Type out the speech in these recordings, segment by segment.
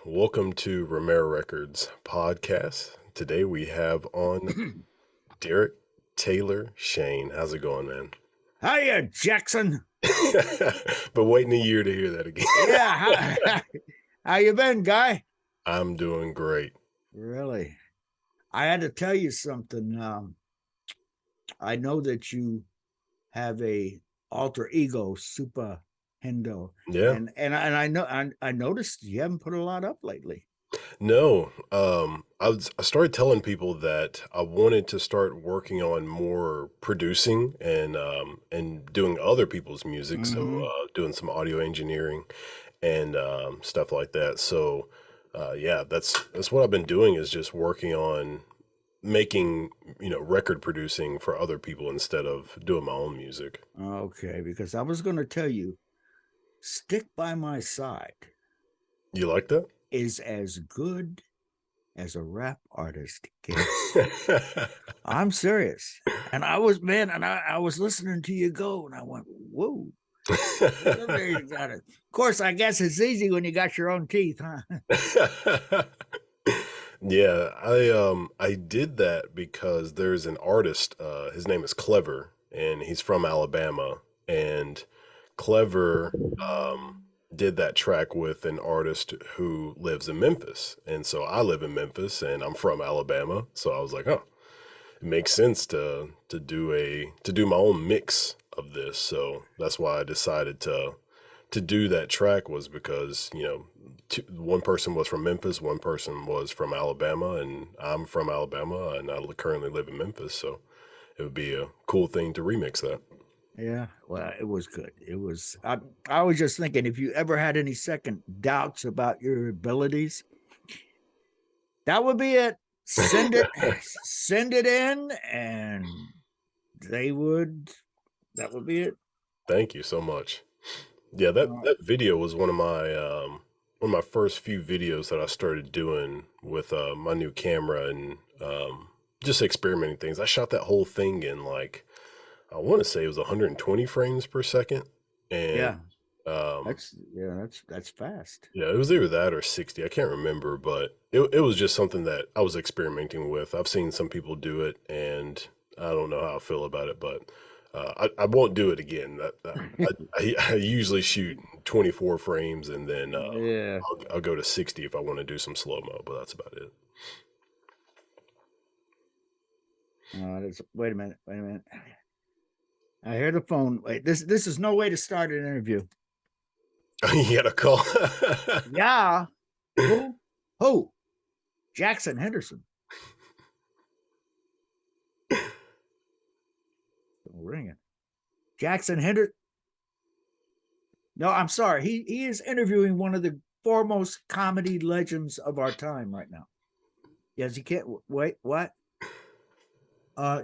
Welcome to Romera Records podcast. Today we have on Derek Taylor Shayne. How's it going, man? Hiya, Jackson. But waiting a year to hear that again. Yeah, how you been, guy? I'm doing great. Really? I had to tell you something. I know that you have a alter ego, Super Hendo, Yeah. and I know I noticed you haven't put a lot up lately. No, I started telling people that I wanted to start working on more producing and doing other people's music. So Mm-hmm. doing some audio engineering and stuff like that. So yeah, that's what I've been doing is just working on making record producing for other people instead of doing my own music. Okay, because I was going to tell you, "Stick by My Side" You like that? is as good as a rap artist gets. I'm serious. And I was, man, and I was listening to you go, and I went, whoa. You got it. Of course, I guess it's easy when you got your own teeth, huh? Yeah, I did that because there's an artist, his name is Clever, and he's from Alabama, and Clever did that track with an artist who lives in Memphis. And so I live in Memphis and I'm from Alabama, so I was like, "Oh, it makes sense to do my own mix of this." So that's why I decided to do that track was because one person was from Memphis, one person was from Alabama, and I'm from Alabama, and I currently live in Memphis. So it would be a cool thing to remix that. Yeah, well, it was good. It was. I was just thinking, if you ever had any second doubts about your abilities, that would be it. Send it in, and they would. That would be it. Thank you so much. Yeah, that video was one of my first few videos that I started doing with my new camera and just experimenting things. I shot that whole thing in like I want to say it was 120 frames per second, and Yeah, um, that's fast. yeah, it was either that or 60. I can't remember, but it was just something that I was experimenting with. I've seen some people do it, and I don't know how I feel about it, but I won't do it again. I usually shoot 24 frames, and then Yeah. I'll go to 60 if I want to do some slow mo, but that's about it. Wait a minute. Wait a minute. I hear the phone. Wait, this is no way to start an interview. You got a call. Yeah. Who? Who? Jackson Henderson. Ringing. Jackson Henderson. No, I'm sorry. He is interviewing one of the foremost comedy legends of our time right now. Yes, he can't wait. What?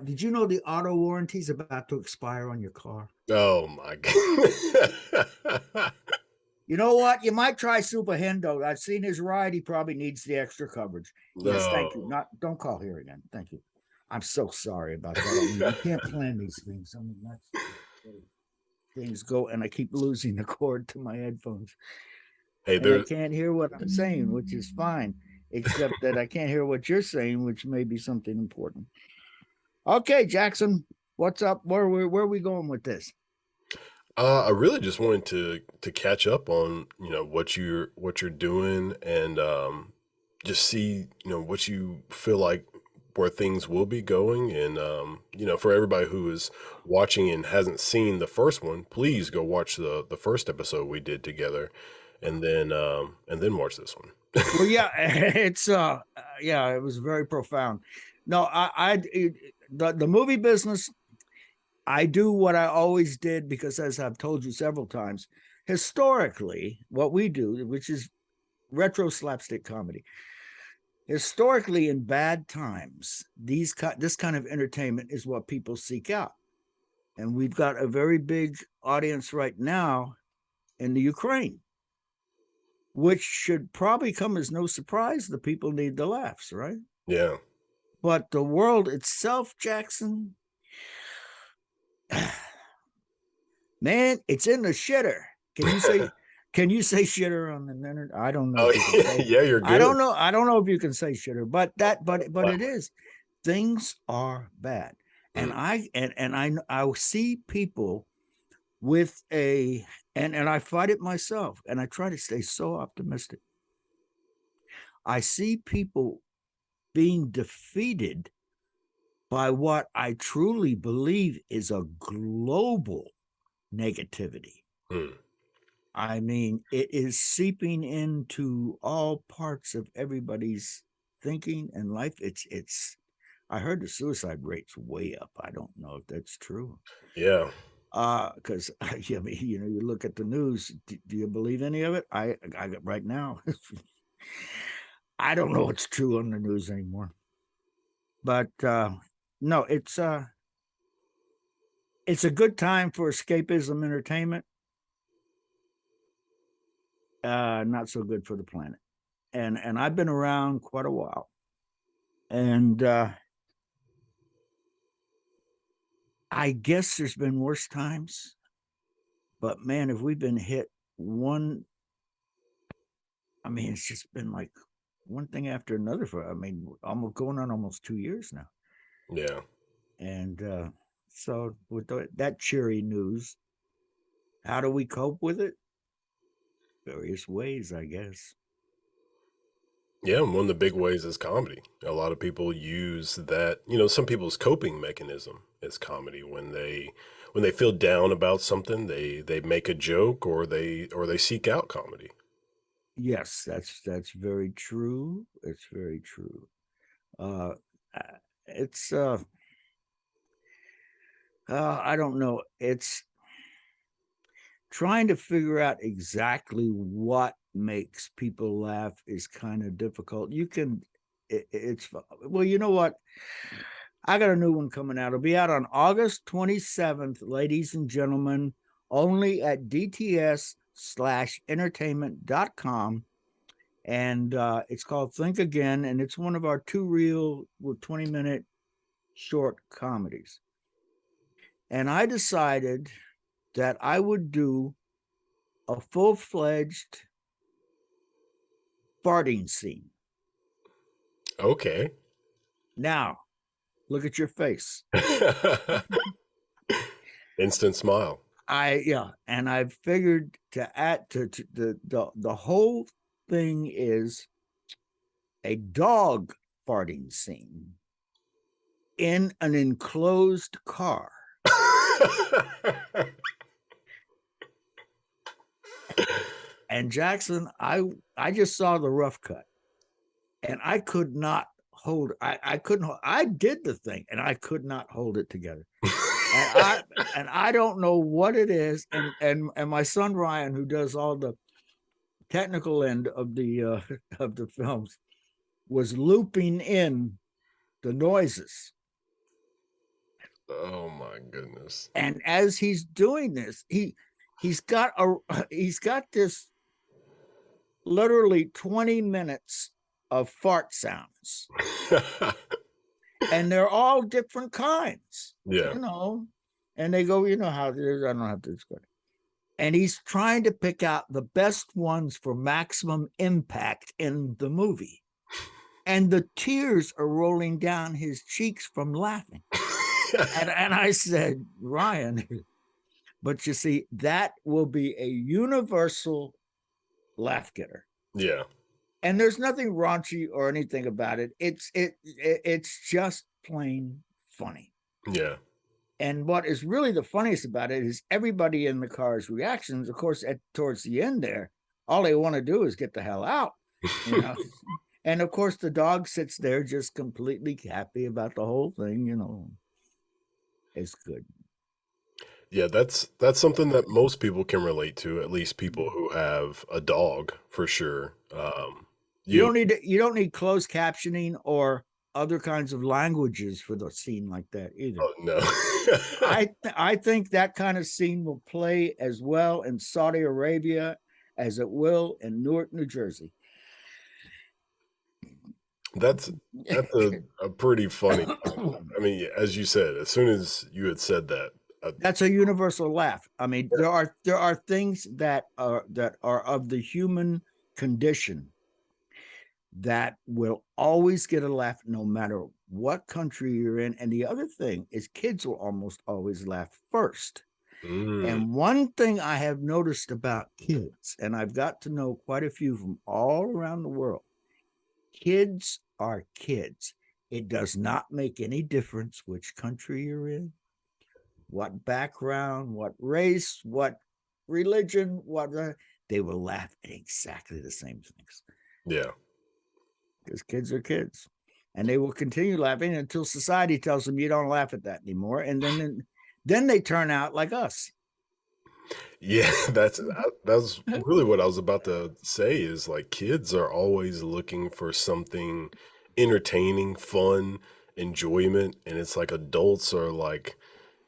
Did you know the auto warranty is about to expire on your car? Oh my god. You know what? You might try Super Hendo. I've seen his ride. He probably needs the extra coverage. Yes, thank you. No. Not don't call here again. Thank you. I'm so sorry about that. I mean, you can't plan these things. I mean, that's things go, and I keep losing the cord to my headphones, Hey, and I there. can't hear what I'm saying, which is fine, except that I can't hear what you're saying, which may be something important. Okay, Jackson, what's up? Where are we going with this? I really just wanted to catch up on what you're doing and just see what you feel like where things will be going and for everybody who is watching and hasn't seen the first one, please go watch the first episode we did together, and then watch this one. Well, yeah, it's yeah, it was very profound. No, the movie business, I do what I always did because, as I've told you several times, historically, what we do, which is retro slapstick comedy, historically in bad times, this kind of entertainment is what people seek out, and we've got a very big audience right now in the Ukraine, which should probably come as no surprise. The people need the laughs, right? Yeah. But the world itself, Jackson, man, it's in the shitter. Can you say Can you say shitter on the internet? I don't know Oh, if you can say it. yeah, you're I good. don't know. I don't know if you can say shitter, but it Wow. is. Things are bad, and Mm, I see people with and I fight it myself, and I try to stay so optimistic. I see people being defeated by what I truly believe is a global negativity. mm. I mean, it is seeping into all parts of everybody's thinking and life. I heard the suicide rate's way up. I don't know if that's true. Yeah. Because I mean, you look at the news. Do you believe any of it? I right now, I don't know what's true on the news anymore. But no, it's a good time for escapism entertainment. Not so good for the planet. And I've been around quite a while, and I guess there's been worse times, but man, if we've been hit one, I mean, it's just been like one thing after another for, I mean, almost going on almost 2 years now. Yeah. And so with that cheery news, how do we cope with it? Various ways, I guess. Yeah, and one of the big ways is comedy. A lot of people use that, some people's coping mechanism is comedy. When they feel down about something, they make a joke or they seek out comedy. Yes, that's very true. It's very true. Uh, it's I don't know. It's trying to figure out exactly what makes people laugh is kind of difficult. It's well, you know what? I got a new one coming out. It'll be out on August 27th, ladies and gentlemen, only at dts/entertainment.com. And it's called Think Again. And it's one of our two reel with 20-minute short comedies. And I decided that I would do a full-fledged farting scene. Okay. Now, look at your face. Instant smile. Yeah, and I figured to add to the whole thing is a dog farting scene in an enclosed car. And Jackson, I just saw the rough cut, and I could not hold. I couldn't. I did the thing, and I could not hold it together. And I don't know what it is. And my son Ryan, who does all the technical end of the of the films, was looping in the noises. Oh my goodness. And as he's doing this, he's got this literally 20 minutes of fart sounds, and they're all different kinds, Yeah. you know. And they go, you know how it is. I don't have to describe it. And he's trying to pick out the best ones for maximum impact in the movie. And the tears are rolling down his cheeks from laughing. And I said, Ryan, but you see, that will be a universal laugh getter. Yeah. And there's nothing raunchy or anything about it. It's just plain funny. Yeah. And what is really the funniest about it is everybody in the car's reactions. Of course, towards the end there, all they want to do is get the hell out, you know. And of course, the dog sits there just completely happy about the whole thing, you know. It's good. Yeah, that's something that most people can relate to, at least people who have a dog for sure. You You don't need closed captioning or other kinds of languages for the scene like that either. oh no. I think that kind of scene will play as well in Saudi Arabia as it will in Newark, New Jersey. That's a pretty funny. I mean, as you said, as soon as you had said that, That's a universal laugh. I mean, there are things that are of the human condition that will always get a laugh no matter what country you're in. And the other thing is kids will almost always laugh first. Mm, And one thing I have noticed about kids, and I've got to know quite a few from all around the world, kids are kids. It does not make any difference which country you're in, what background, what race, what religion, they will laugh at exactly the same things yeah. because kids are kids. And they will continue laughing until society tells them you don't laugh at that anymore. And then they turn out like us. Yeah, that's really what I was about to say is like kids are always looking for something entertaining, fun, enjoyment, and it's like adults are like,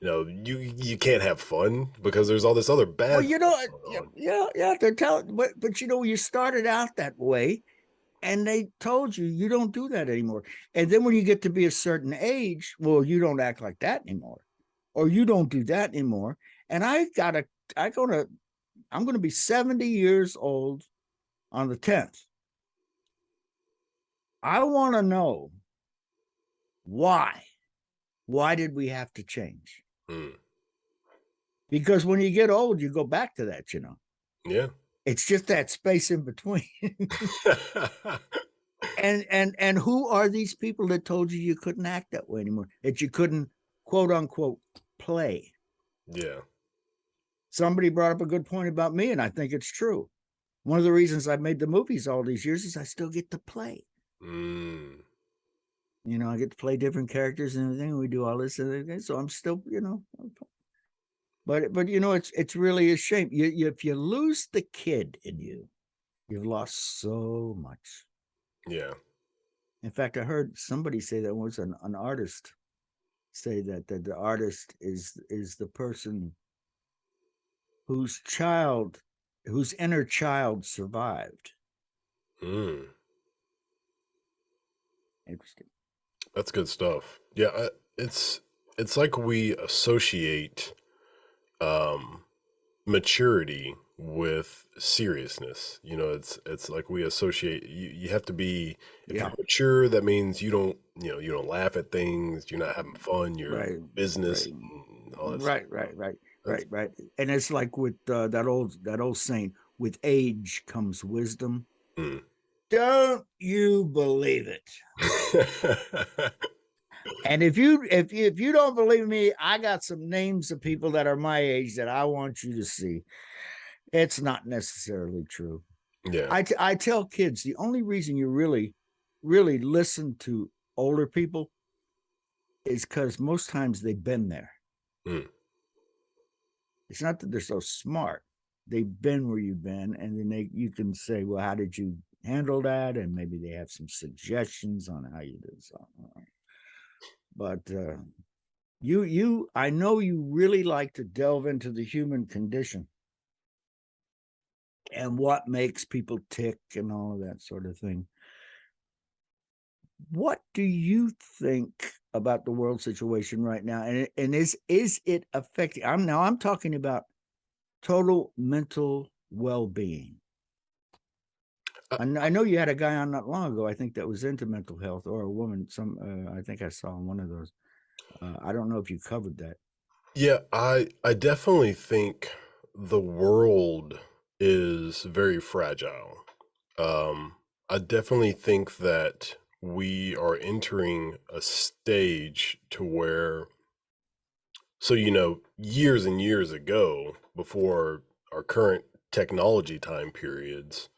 you can't have fun because there's all this other Well, bad you stuff know, going on. yeah, they're telling, but you started out that way, and they told you you don't do that anymore. And then when you get to be a certain age, well, you don't act like that anymore, or you don't do that anymore. And I gonna, I'm gonna be 70 years old on the 10th. I want to know why. Why did we have to change? Mm, Because when you get old, you go back to that. yeah. It's just that space in between. And who are these people that told you couldn't act that way anymore, that you couldn't, quote unquote, play? Yeah. Somebody brought up a good point about me, and I think it's true. One of the reasons I've made the movies all these years is I still get to play. Mm, I get to play different characters and everything. We do all this and everything, so I'm still, but it's really a shame. If you lose the kid in you, you've lost so much. yeah. In fact, I heard somebody say that was an artist say that the artist is the person whose inner child survived. Mm, Interesting. that's good stuff. Yeah, it's like we associate um maturity with seriousness. It's like we associate you have to be if you're Yeah. mature, that means you don't laugh at things, you're not having fun, you're Right. business Right. and all that stuff. Right. Right. Right. That's Right. And it's like with that old saying: "With age comes wisdom." mm. Don't you believe it? And if you don't believe me, I got some names of people that are my age that I want you to see. It's not necessarily true. Yeah. I tell kids the only reason you really listen to older people is because most times they've been there. Mm. It's not that they're so smart; they've been where you've been, and then you can say, "Well, how did you handle that?" And maybe they have some suggestions on how you do something. But I know you really like to delve into the human condition and what makes people tick and all of that sort of thing. What do you think about the world situation right now? And is it affecting? I'm talking about total mental well-being. Uh, I know you had a guy on not long ago. I think that was into mental health, or a woman. I think I saw one of those. I don't know if you covered that. yeah, I definitely think the world is very fragile. Um, I definitely think that we are entering a stage to where, so, years and years ago, before our current technology time periods,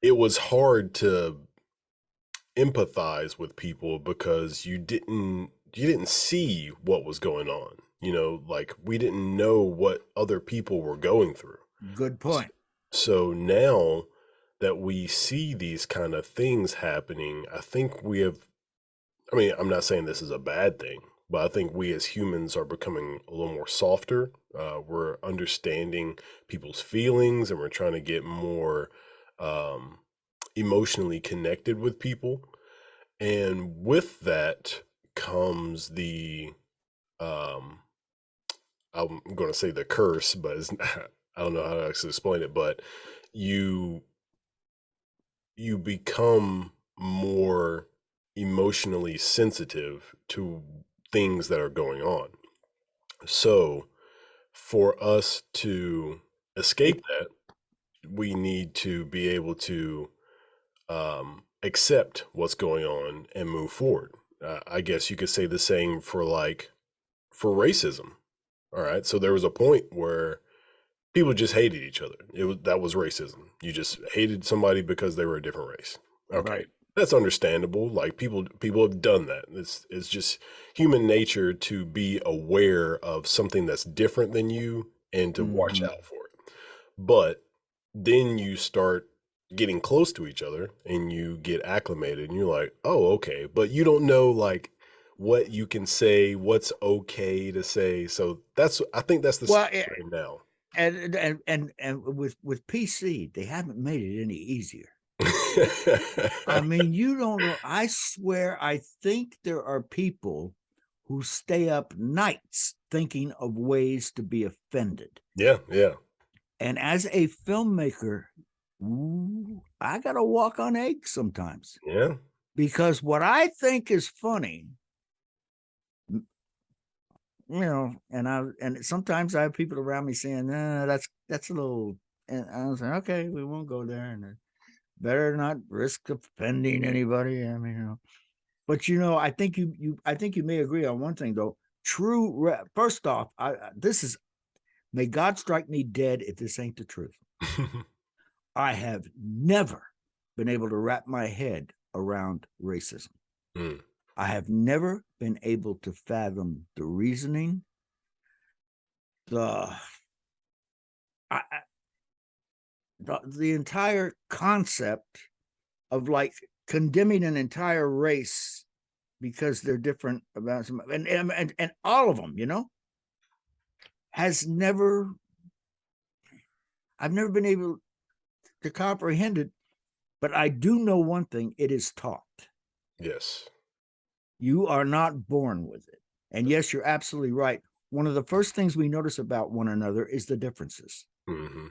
it was hard to empathize with people because you didn't see what was going on. Like we didn't know what other people were going through. Good point. So now that we see these kind of things happening, I think we have, I mean, I'm not saying this is a bad thing, but I think we as humans are becoming a little more softer. We're understanding people's feelings and we're trying to get more um, emotionally connected with people. And with that comes the um, I'm going to say the curse, but it's I don't know how to actually explain it, but you you become more emotionally sensitive to things that are going on. So, for us to escape that, we need to be able to accept what's going on and move forward. I guess you could say the same for for racism. All right, so there was a point where people just hated each other. That was racism. You just hated somebody because they were a different race. Okay, Right. that's understandable. Like people have done that. It's just human nature to be aware of something that's different than you and to watch Mm-hmm. out for it. But then you start getting close to each other and you get acclimated and you're like, "Oh, okay." But you don't know like what you can say, what's okay to say. So that's I think that's the Well, state right now. and with PC, they haven't made it any easier. I mean, you don't know. I swear, I think there are people who stay up nights thinking of ways to be offended. Yeah, yeah, And as a filmmaker, ooh, I got to walk on eggs sometimes yeah, because what I think is funny, and sometimes I have people around me saying, "Nah, that's a little," and I was like, "Okay, we won't go there," and better not risk offending anybody. I mean, but I think you may agree on one thing though. First off, this is may God strike me dead if this ain't the truth. I have never been able to wrap my head around racism. mm, I have never been able to fathom the reasoning, the I, the entire concept of like condemning an entire race because they're different about some and all of them, has never I've never been able to comprehend it, but I do know one thing, it is taught. yes, You are not born with it. And yes, you're absolutely right. One of the first things we notice about one another is the differences. hmm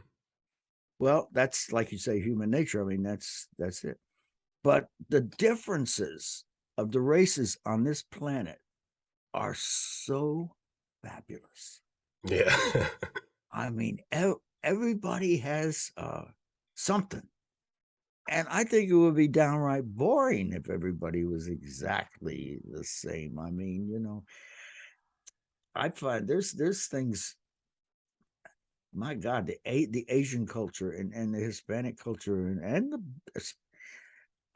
Well, that's like you say, human nature. I mean, that's it. But the differences of the races on this planet are so fabulous. yeah, I mean, everybody has something. And I think it would be downright boring if everybody was exactly the same. I mean, I find there's things. My God, the Asian culture and the Hispanic culture and the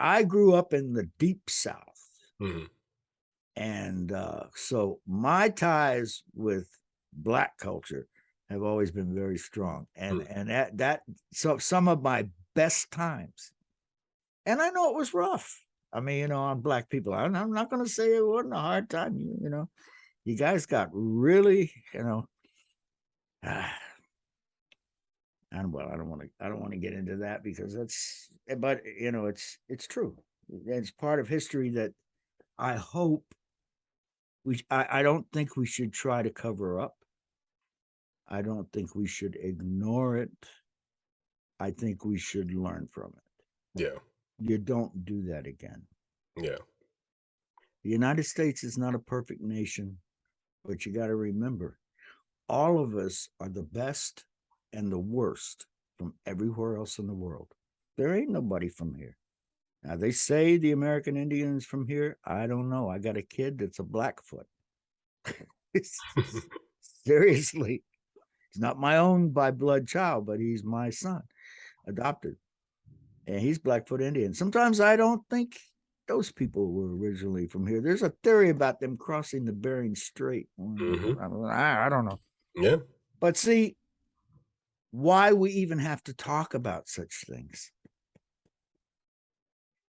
I grew up in the deep South, hmm and so my ties with Black culture have always been very strong, and that so some of my best times. And I know it was rough. I mean, on Black people, I'm not going to say it wasn't a hard time. You guys got really, and well, I don't want to get into that because but it's true. It's part of history that I hope I don't think we should try to cover up. I don't think we should ignore it. I think we should learn from it. yeah, You don't do that again. yeah, The United States is not a perfect nation, but you got to remember all of us are the best and the worst from everywhere else in the world. There ain't nobody from here. Now they say the American Indians from here. I don't know. I got a kid that's a Blackfoot. Seriously, he's not my own by blood child, but he's my son, adopted, and he's Blackfoot Indian. Sometimes I don't think those people were originally from here. There's a theory about them crossing the Bering Strait. hmm I don't know, yeah, but see why we even have to talk about such things.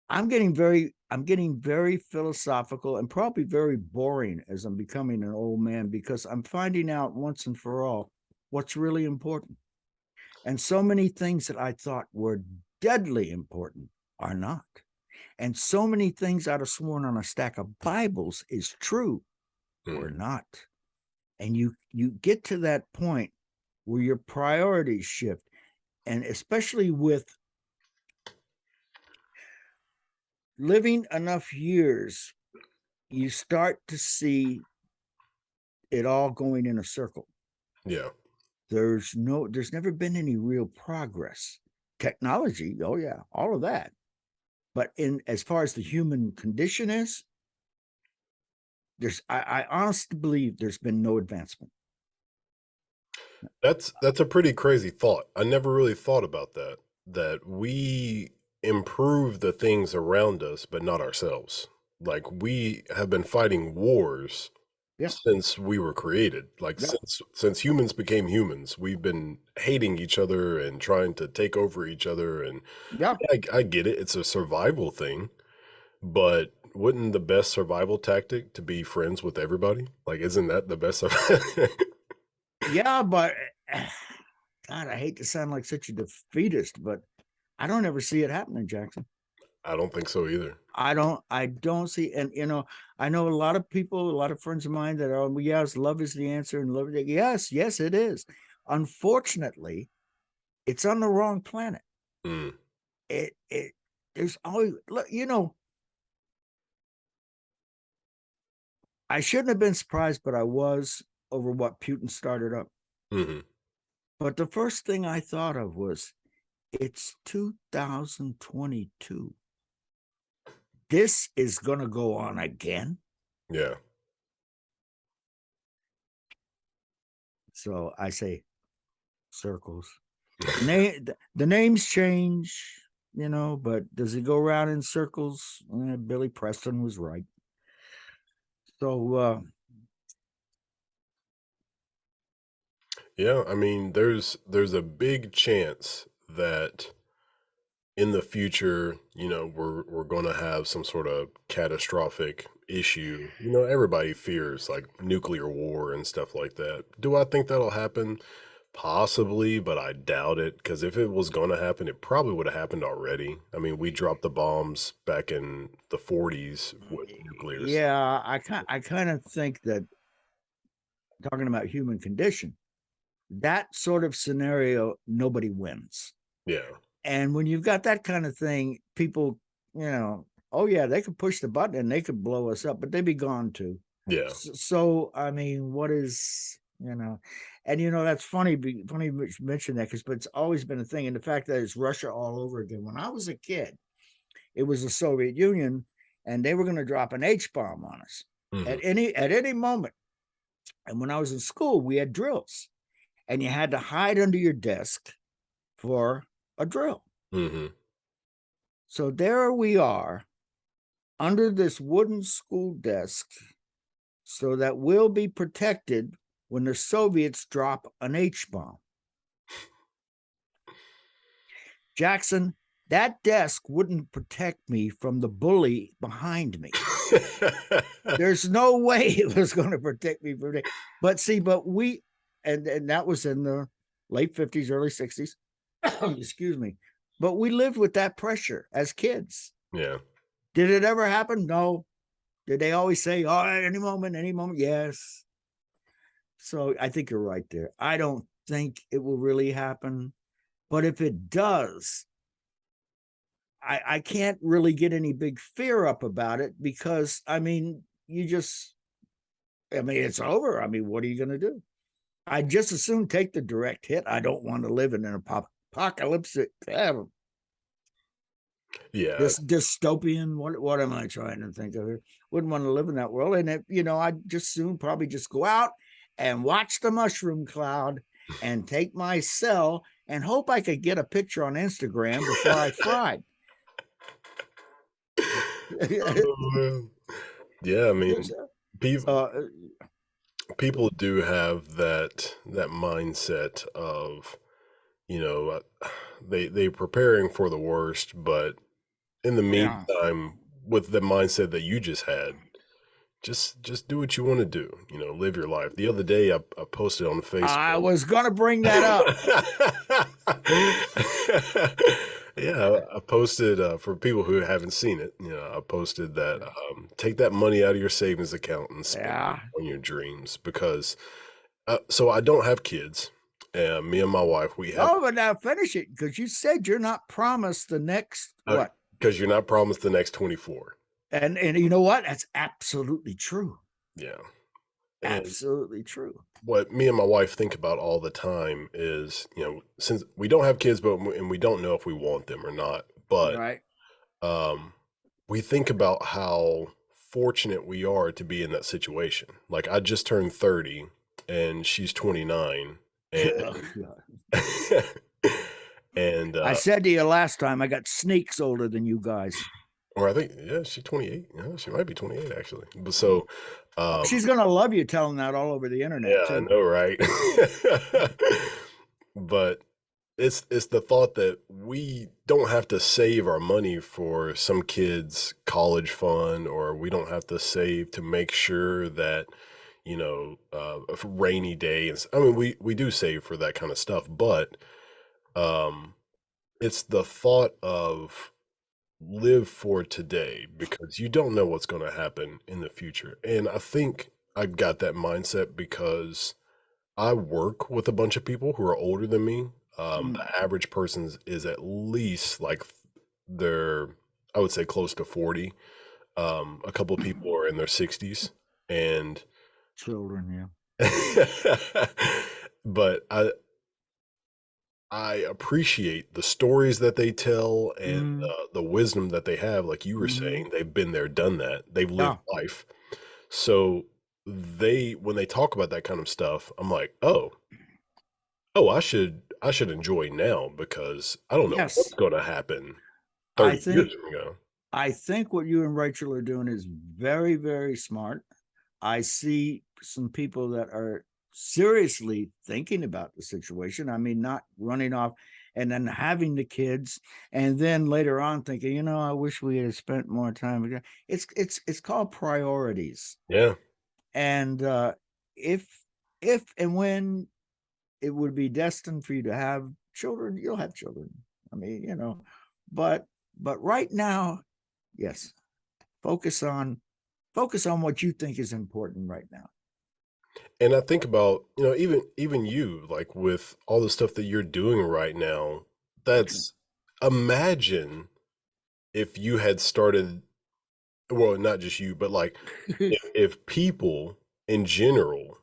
I'm getting very philosophical and probably very boring as I'm becoming an old man because I'm finding out once and for all what's really important. And so many things that I thought were deadly important are not. And so many things I'd have sworn on a stack of Bibles is true mm, were not. and you get to that point where your priorities shift, and especially with living enough years, you start to see it all going in a circle. Yeah. There's never been any real progress. Technology, oh yeah, all of that. But in as far as the human condition is, I honestly believe there's been no advancement. That's a pretty crazy thought. I never really thought about that. That we improve the things around us, but not ourselves. Like we have been fighting wars Yeah, since we were created. Like yeah, since humans became humans, we've been hating each other and trying to take over each other. And yeah. I get it; it's a survival thing. But wouldn't the best survival tactic to be friends with everybody? Like, isn't that the best? Yeah, but God, I hate to sound like such a defeatist, but I don't ever see it happening, Jackson. I don't think so either. I don't see, and I know a lot of people, a lot of friends of mine that are, well, yes, love is the answer, and love, yes, it is. Unfortunately, it's on the wrong planet. Mm, It there's always look, I shouldn't have been surprised, but I was over what Putin started up. hmm. But the first thing I thought of was it's 2022. This is going to go on again. Yeah. So I say circles. The names change, but does it go around in circles? Billy Preston was right. So Yeah, I mean, there's a big chance that in the future, we're going to have some sort of catastrophic issue. Everybody fears like nuclear war and stuff like that. Do I think that'll happen? Possibly, but I doubt it because if it was going to happen, it probably would have happened already. I mean, we dropped the bombs back in the 40s with nuclears. yeah, I kind of think that talking about human condition, that sort of scenario, nobody wins. Yeah. And when you've got that kind of thing, people, oh yeah, they could push the button and they could blow us up, but they'd be gone too. Yeah. So I mean, what is, and that's funny. Funny you mention that, but it's always been a thing. And the fact that it's Russia all over again. When I was a kid, it was the Soviet Union, and they were going to drop an H bomb on us Hmm. at any moment. And when I was in school, we had drills, and you had to hide under your desk for a drill. Hmm. So there we are under this wooden school desk so that we'll be protected when the Soviets drop an H bomb. Jackson, that desk wouldn't protect me from the bully behind me. There's no way it was going to protect me from it. But see, and that was in the late 50s, early 60s. Excuse me. But we lived with that pressure as kids. Yeah. Did it ever happen? No. Did they always say, oh, any moment, any moment? Yes. So I think you're right there. I don't think it will really happen. But if it does, I can't really get any big fear up about it because, I mean, it's over. I mean, what are you going to do? I'd just as soon take the direct hit. I don't want to live in an apocalyptic, Yeah. this dystopian. What am I trying to think of here? Wouldn't want to live in that world. And I'd just soon probably just go out and watch the mushroom cloud and take my cell and hope I could get a picture on Instagram before I fried. Oh, man. Yeah, I mean, people uh, people do have that mindset of, you know, they preparing for the worst, but in the yeah. meantime, with the mindset that you just had, just do what you want to do. Live your life. The other day, I posted on I Facebook. was gonna bring that up. Yeah, I posted for people who haven't seen it. I posted that take that money out of your savings account and spend it Yeah. on your dreams because So I don't have kids. Me and my wife, we have Oh, but now finish it because you said you're not promised the next what? because you're not promised the next 24. And you know what? That's absolutely true. Yeah. And Absolutely true. what me and my wife think about all the time is, since we don't have kids, and we don't know if we want them or not, but Right. um, we think about how fortunate we are to be in that situation. Like I just turned 30 and she's 29 and and I said to you last time, I got sneaks older than you guys. or I think yeah, she's 28. Yeah, she might be 28 actually. But so Oh, um she's gonna love you telling that all over the internet yeah, I too. know, right? But it's the thought that we don't have to save our money for some kids' college fund, or we don't have to save to make sure that, a rainy day. I mean, we do save for that kind of stuff, but um, it's the thought of live for today because you don't know what's going to happen in the future. And I think I've got that mindset because I work with a bunch of people who are older than me. Mm, The average person is at least like they're, I would say, close to 40. A couple of people are in their 60s, and children, yeah. but I appreciate the stories that they tell and Mm, the wisdom that they have. Like you were mm, saying, they've been there, done that. They've lived yeah. life. So when they talk about that kind of stuff, I'm like, oh, I should enjoy now because I don't know what's Yes. going to happen I 30 years think from now. I think what you and Rachel are doing is very, very smart. I see some people that are seriously thinking about the situation. I mean, not running off and then having the kids, and then later on thinking, I wish we had spent more time. It's called priorities, Yeah. and if if and when it would be destined for you to have children, you'll have children. I mean, but right now, yes, focus on focus on what you think is important right now. And I think about, even you, like with all the stuff that you're doing right now, that's imagine if you had started, well, not just you, but like if people in general,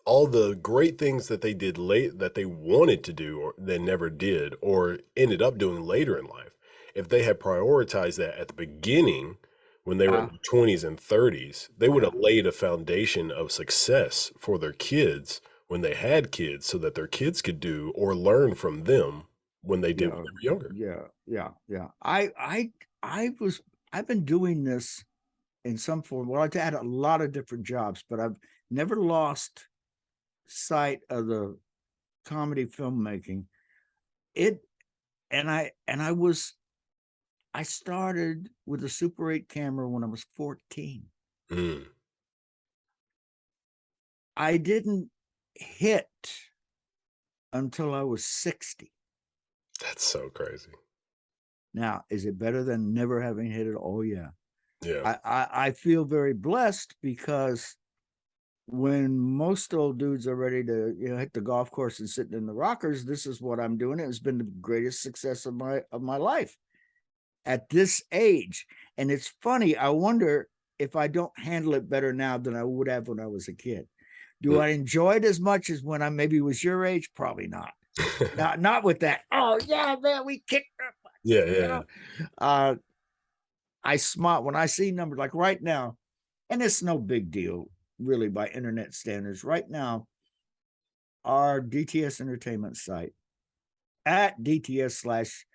all the great things that they did late that they wanted to do or they never did or ended up doing later in life, if they had prioritized that at the beginning when they were in Yeah, their 20s and 30s, they would yeah, have laid a foundation of success for their kids when they had kids so that their kids could do or learn from them when they did when yeah, they were younger. yeah. I've been doing this in some form. Well, I've had a lot of different jobs, but I've never lost sight of the comedy filmmaking. It I started with a Super 8 camera when I was 14. Mm, I didn't hit until I was 60. that's so crazy. Now, is it better than never having hit it? Oh yeah. Yeah. I feel very blessed because when most old dudes are ready to hit the golf course and sitting in the rockers, this is what I'm doing. It's been the greatest success of my life at this age. And it's funny, I wonder if I don't handle it better now than I would have when I was a kid. Do Mm. I enjoy it as much as when I maybe was your age? Probably not. Not with that. Oh yeah, man, we kicked her butt, Yeah, you yeah. know. Uh I smart when I see numbers like right now, and it's no big deal really by internet standards. Right now, our DTS entertainment site at DTS slash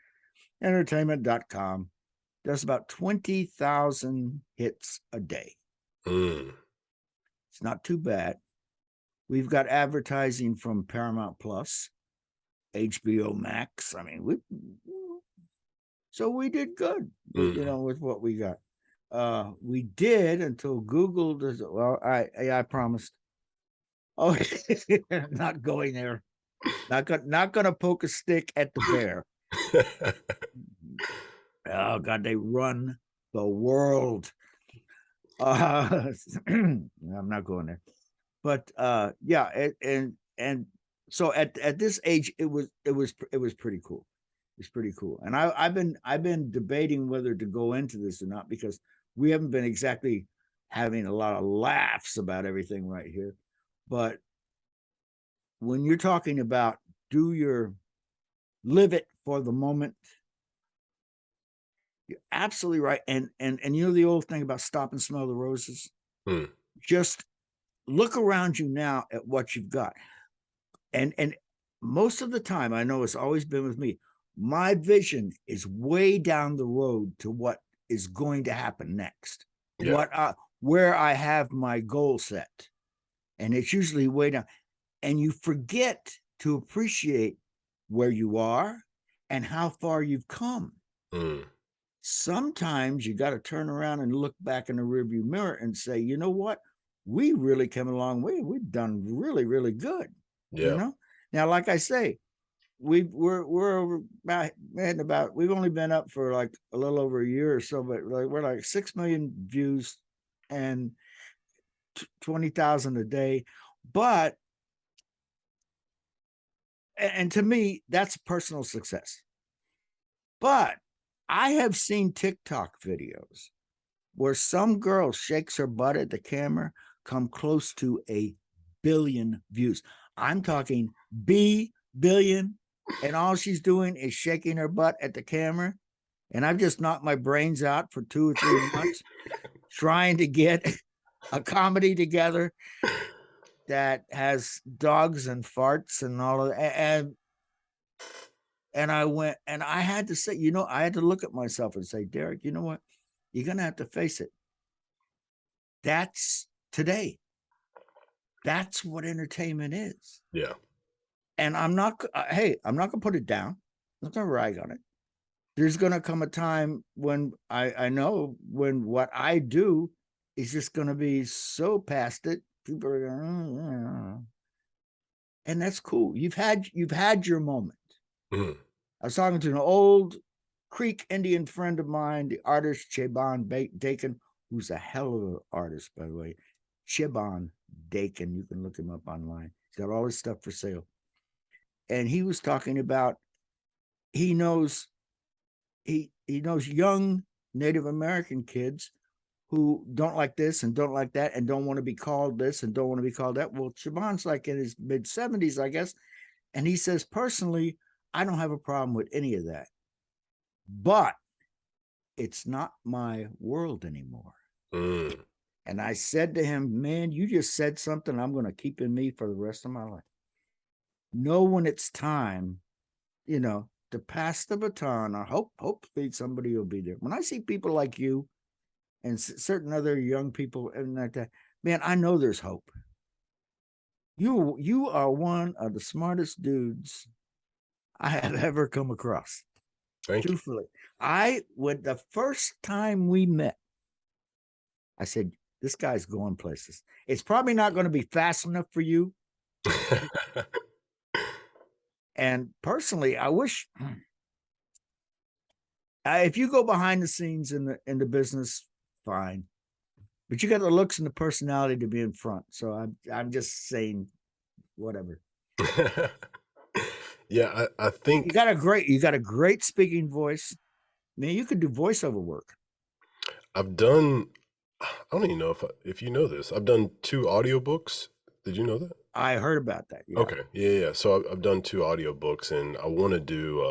entertainment.com does about 20,000 hits a day. Mm, It's not too bad. We've got advertising from Paramount Plus, HBO Max. I mean, we did good with mm. with what we got. We did until Google does. Well, I promised. Oh, not going there. Not gonna poke a stick at the bear. Oh God, they run the world. I'm not going there. but yeah, and so at this age, it was pretty cool. It's pretty cool. And I've been debating whether to go into this or not, because we haven't been exactly having a lot of laughs about everything right here. But when you're talking about, do your live it for the moment, you're absolutely right. And you know the old thing about stop and smell the roses? Hmm. Just look around you now at what you've got. And most of the time, I know it's always been with me, my vision is way down the road to what is going to happen next, Yeah. where I have my goal set. And it's usually way down. And you forget to appreciate where you are and how far you've come. Hmm. Sometimes you got to turn around and look back in the rearview mirror and say, you know what? We really came a long way. We've done really, really good. You Yeah. know? Now, like I say, we're over about we've only been up for like a little over a year or so, but like we're like 6 million views and 20,000 a day. But and to me, that's personal success. But I have seen TikTok videos where some girl shakes her butt at the camera, come close to 1 billion views. I'm talking billion, and all she's doing is shaking her butt at the camera. And I've just knocked my brains out for 2 or 3 months trying to get a comedy together that has dogs and farts and all of that. And I went and I had to say, I had to look at myself and say, Derek, you know what? You're going to have to face it. That's today. That's what entertainment is. Yeah. And I'm not going to put it down. I'm not going to rag on it. There's going to come a time when I know when what I do is just going to be so past it. People are going, oh, and that's cool. You've had your moment. Hmm. I was talking to an old Creek Indian friend of mine, the artist Cheban Dakin, who's a hell of an artist, by the way. Cheban Dakin, you can look him up online. He's got all his stuff for sale. And he was talking about he knows he knows young Native American kids who don't like this and don't like that and don't want to be called this and don't want to be called that. Well, Cheban's like in his mid 70s, I guess. And he says, personally, I don't have a problem with any of that. But it's not my world anymore. Mm. And I said to him, man, you just said something I'm going to keep in me for the rest of my life. Know when it's time, to pass the baton. I hopefully somebody will be there. When I see people like you and certain other young people and like that, man, I know there's hope. You are one of the smartest dudes I have ever come across. Thank you. Truthfully, when the first time we met, I said, this guy's going places. It's probably not going to be fast enough for you. And personally, I wish if you go behind the scenes in the business, fine. But you got the looks and the personality to be in front. So I'm just saying, whatever. Yeah, I You think got a great speaking voice. Man, you could do voiceover work. I've done. I don't even know if you know this. I've done 2 audiobooks. Did you know that? I heard about that. Yeah. Okay. Yeah, yeah. So I've done 2 audiobooks, and I want to do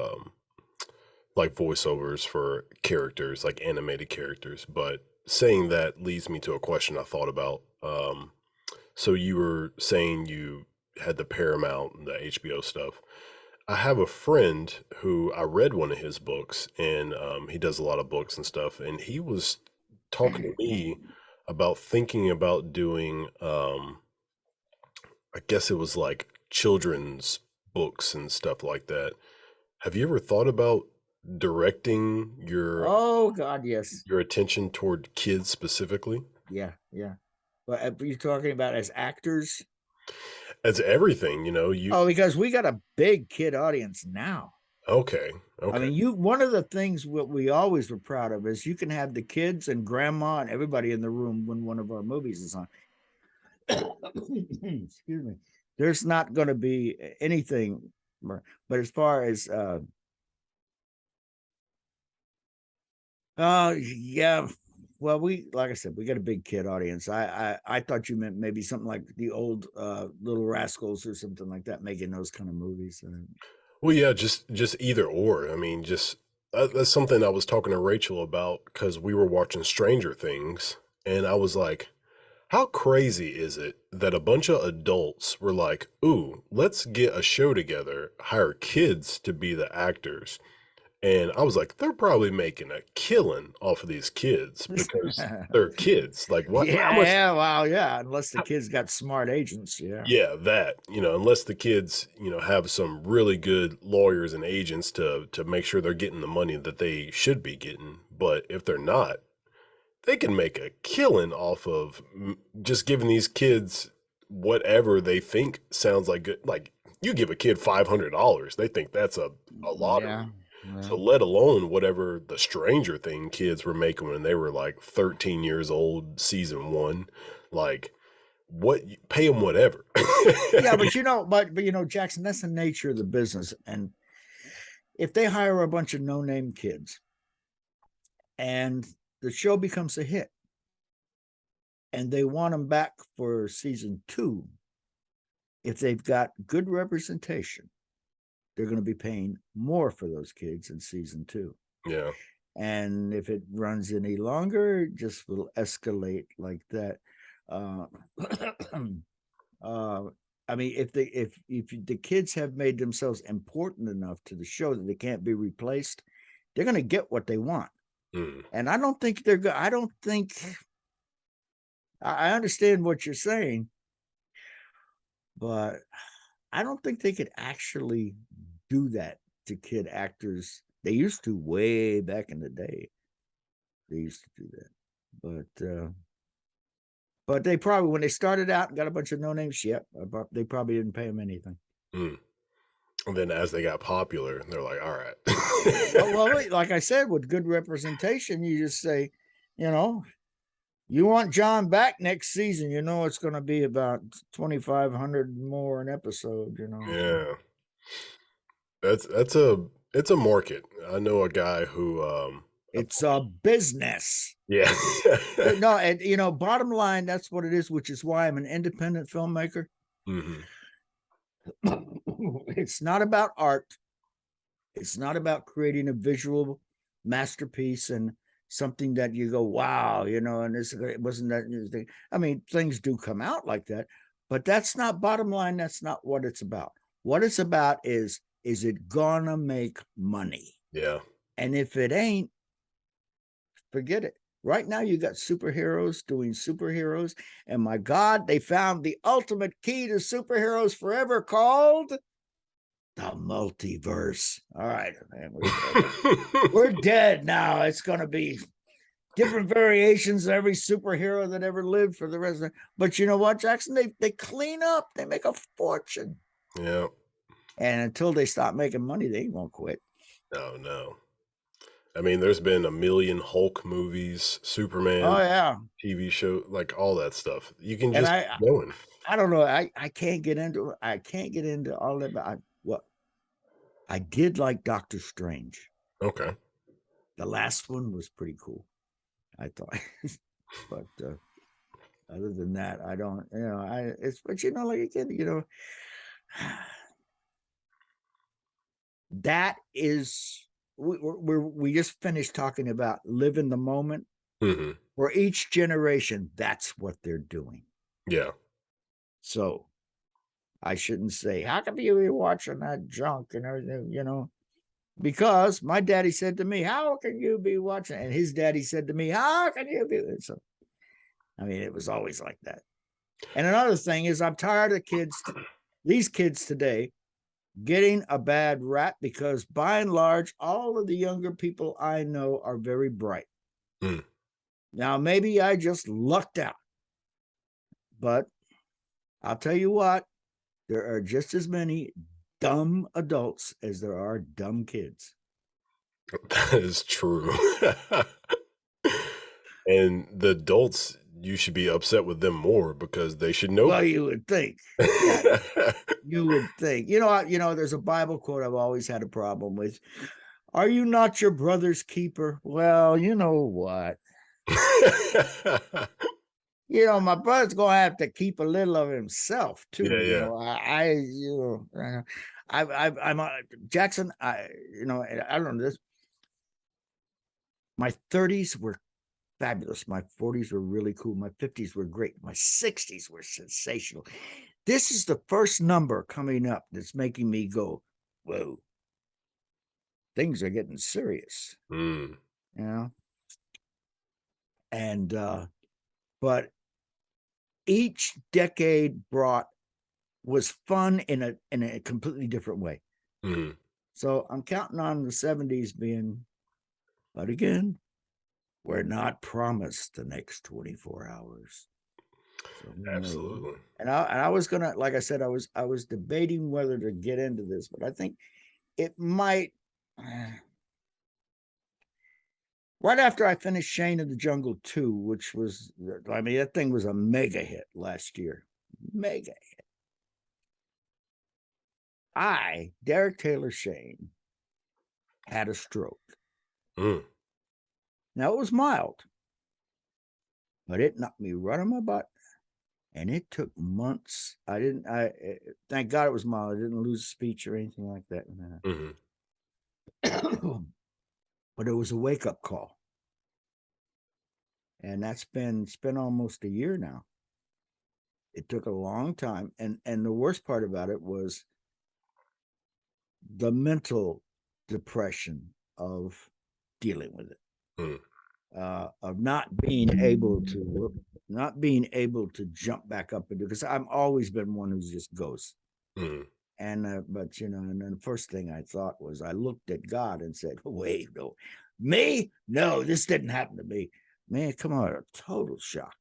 like voiceovers for characters, like animated characters. But saying that leads me to a question I thought about. So you were saying you had the Paramount and the HBO stuff. I have a friend who I read one of his books, and he does a lot of books and stuff, and he was talking to me about thinking about doing, I guess it was like children's books and stuff like that. Have you ever thought about directing Oh God, yes. your attention toward kids specifically? Yeah, yeah. But you're talking about as actors? As everything, you Oh, because we got a big kid audience now. okay, I okay. mean, one of the things what we always were proud of is you can have the kids and grandma and everybody in the room when one of our movies is on. Excuse me. There's not going to be anything, but as far as yeah, well, we like I said, we got a big kid audience. I thought you meant maybe something like the old Little Rascals or something like that, making those kind of movies. Well, yeah, just either or. I mean, just that's something I was talking to Rachel about because we were watching Stranger Things, and I was like, how crazy is it that a bunch of adults were like, "Ooh, let's get a show together, hire kids to be the actors." And I was like, they're probably making a killing off of these kids because they're kids. Like, what? How Yeah, much? yeah, well, yeah. Unless the kids got smart agents, yeah. Yeah, that, unless the kids, have some really good lawyers and agents to make sure they're getting the money that they should be getting. But if they're not, they can make a killing off of just giving these kids whatever they think sounds like good. Like, you give a kid $500, they think that's a Yeah, lottery. yeah. So let alone whatever the Stranger Thing kids were making when they were like 13 years old, season one. Like, what? Pay them whatever. Yeah, but Jackson, that's the nature of the business. And if they hire a bunch of no-name kids and the show becomes a hit and they want them back for season two, if they've got good representation, they're going to be paying more for those kids in season two. Yeah. And if it runs any longer, it just will escalate like that. Uh, uh, I mean, if the kids have made themselves important enough to the show that they can't be replaced, they're going to get what they want. Mm. And I don't think they're good. I don't think I understand what you're saying, but I don't think they could actually do that to kid actors. They used to way back in the day. They used to do that, but they probably when they started out and got a bunch of no names, yep, they probably didn't pay them anything. Mm. And then as they got popular, they're like, all Well, right. like I said, with good representation, you just say, you know, you want John back next season, it's going to be about 2,500 more an episode, So Yeah. That's it's a market. I know a guy who it's a business. yeah. No, and bottom line, that's what it is, which is why I'm an independent filmmaker. Hmm. It's not about art. It's not about creating a visual masterpiece and something that you go, wow, and it wasn't that thing. I mean, things do come out like that, but that's not bottom line. That's not what it's about. What it's about is it gonna make money? Yeah. And if it ain't, forget it. Right now, you got superheroes doing superheroes. And my God, they found the ultimate key to superheroes forever called the multiverse. All right, man, we're dead now. It's going to be different variations of every superhero that ever lived for the rest of it. But you know what, Jackson? They clean up. They make a fortune. Yeah. And until they stop making money, they won't quit. Oh no. I mean, there's been a million Hulk movies, Oh Superman yeah. TV show, like all that stuff. You can And just keep going. I don't know. I can't get into it. I can't get into all that. But I did like Doctor Strange. Okay. The last one was pretty cool, I thought. But other than that, I don't. It's but like again, that is we just finished talking about live in the moment. Hmm. For each generation, that's what they're doing. Yeah. So I shouldn't say, how come you be watching that junk and everything, because my daddy said to me, how can you be watching? And his daddy said to me, how can you be? So, I mean, it was always like that. And another thing is, I'm tired of these kids today getting a bad rap because by and large, all of the younger people I know are very bright. Mm. Now, maybe I just lucked out, but I'll tell you what, there are just as many dumb adults as there are dumb kids. That is true. And the adults you should be upset with them more because they should know Well, better. you would think. Yeah, you would think. There's a Bible quote I've always had a problem with. Are you not your brother's keeper? Well, you know what? My brother's gonna have to keep a little of himself Yeah, too. yeah. I'm Jackson. I don't know this. My 30s were fabulous. My 40s were really cool. My 50s were great. My 60s were sensational. This is the first number coming up that's making me go, whoa, things are getting serious, Mm, you know? And, but each decade was fun in a completely different way. mm. So I'm counting on the 70s being, but again, we're not promised the next 24 hours. So who knows? Absolutely. And I was gonna, like I said, I was debating whether to get into this, but I think it might. Right after I finished Shane of the Jungle 2, which was, I mean, that thing was a mega hit last year. Mega. Derek Taylor Shayne, had a stroke. Mm, Now it was mild, but it knocked me right on my butt. And it took months. Thank God it was mild. I didn't lose speech or anything like that. mhm. But it was a wake up call. And it's been almost a year now. It took a long time. And the worst part about it was the mental depression of dealing with it. Mm, Of not being able to jump back up into, because I've always been one who just goes. mm. And but and then the first thing I thought was, I looked at God and said, "Wait, no, me? No, this didn't happen to me. Man, come on, a total shock."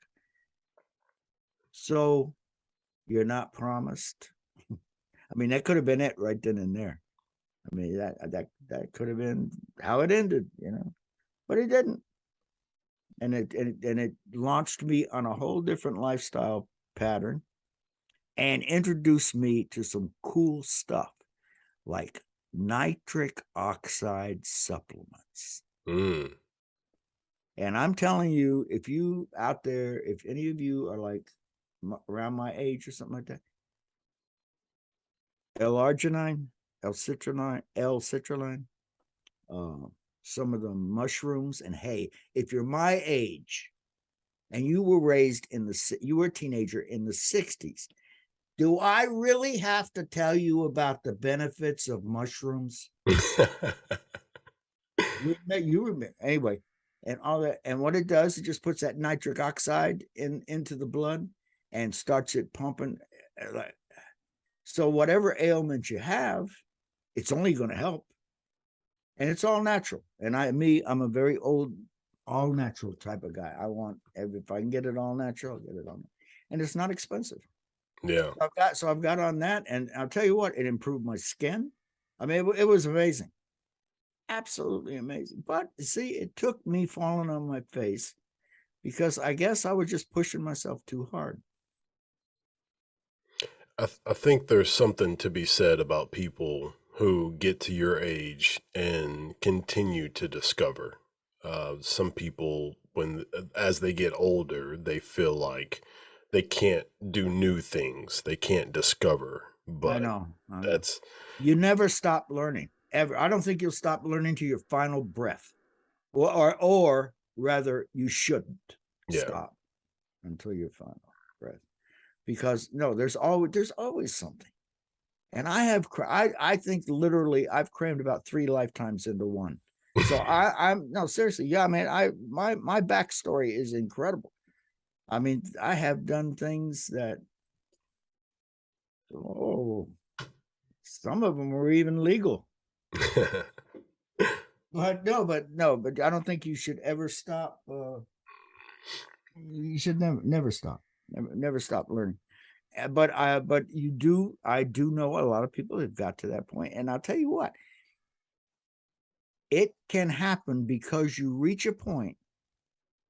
So you're not promised. I mean, that could have been it right then and there. I mean, that could have been how it ended, but it didn't. And it launched me on a whole different lifestyle pattern and introduced me to some cool stuff like nitric oxide supplements. Mm. And I'm telling you, if you out there, if any of you are like around my age or something like that, L-arginine, L-citrulline, uh, some of the mushrooms. And hey, if you're my age and you were you were a teenager in the 60s, do I really have to tell you about the benefits of mushrooms? You remember anyway, and all that. And what it does, it just puts that nitric oxide into the blood and starts it pumping. So whatever ailment you have, it's only going to help, and it's all natural. And I'm a very old, all natural type of guy. I want, if I can get it all natural, I'll get it on, and it's not expensive. Yeah. I've got on that, and I'll tell you what, it improved my skin. I mean, it was amazing, absolutely amazing. But see, it took me falling on my face because I guess I was just pushing myself too hard. I think there's something to be said about people who get to your age and continue to discover. Some people, as they get older, they feel like they can't do new things, they can't discover. I But know, I know. that's, You never stop learning ever. I don't think you'll stop learning to your final breath, or rather, you shouldn't yeah. stop until your final breath, because no, there's always something. And I think literally I've crammed about 3 lifetimes into one. So I'm no, seriously, yeah, man. My backstory is incredible. I mean, I have done things that, oh, some of them were even legal. But I don't think you should ever stop. You should never stop, never stop learning. But I do know a lot of people have got to that point, and I'll tell you what, it can happen because you reach a point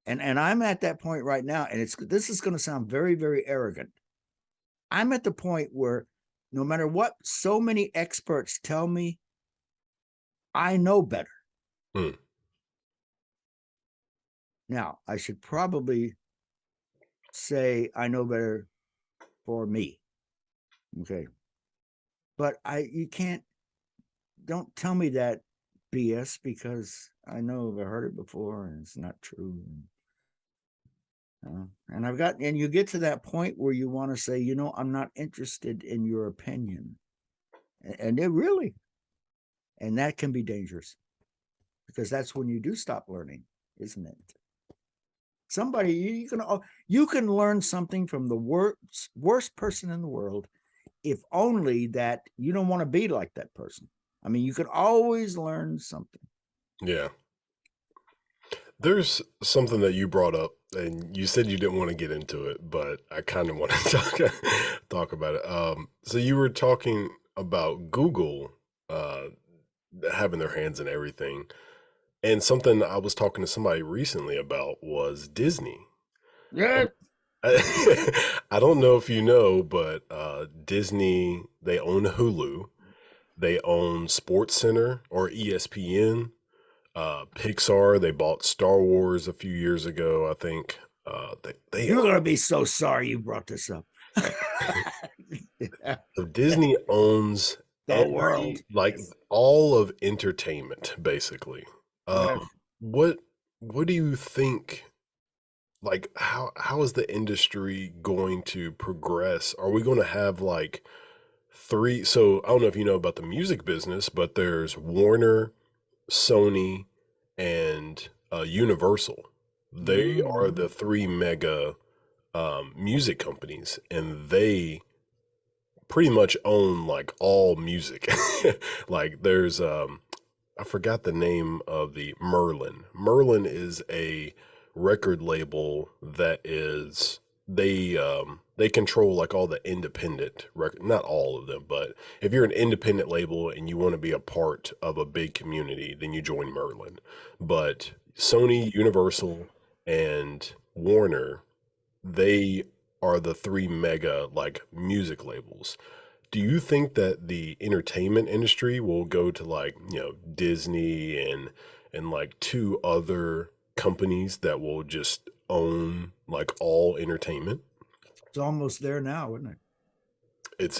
And I'm at that point right now, and this is going to sound very, very arrogant. I'm at the point where no matter what so many experts tell me, I know better. Hmm. Now, I should probably say I know better for me. Okay. But you can't, don't tell me that BS, because I know I've heard it before and it's not true. And and you get to that point where you want to say, I'm not interested in your opinion. And it really, and that can be dangerous, because that's when you do stop learning, isn't it? Somebody you can learn something from the worst person in the world, if only that you don't want to be like that person. I mean, you could always learn something. Yeah. There's something that you brought up, and you said you didn't want to get into it, but I kind of want to talk about it. So you were talking about Google uh, having their hands in everything, and something I was talking to somebody recently about was Disney. Yeah. I don't know if you know, but Disney, they own Hulu, they own Sports Center or ESPN. Pixar, they bought Star Wars a few years ago, I think. They You're going to be so sorry you brought this up. Yeah. So Disney owns The world. like Yes. all of entertainment, basically. Yes. What what do you think? Like, how is the industry going to progress? Are we going to have like three? So I don't know if you know about the music business, but there's Warner, Sony, and Universal. They are Mm-hmm. the three mega music companies, and they pretty much own like all music. Like there's I forgot the name of the Merlin. Merlin is a record label that is they control like all the independent record, not all of them, but if you're an independent label and you want to be a part of a big community, then you join Merlin. But Sony, Universal, and Warner, they are the three mega like music labels. Do you think that the entertainment industry will go to like, Disney and like two other companies that will just own like all entertainment? It's almost there now, isn't it?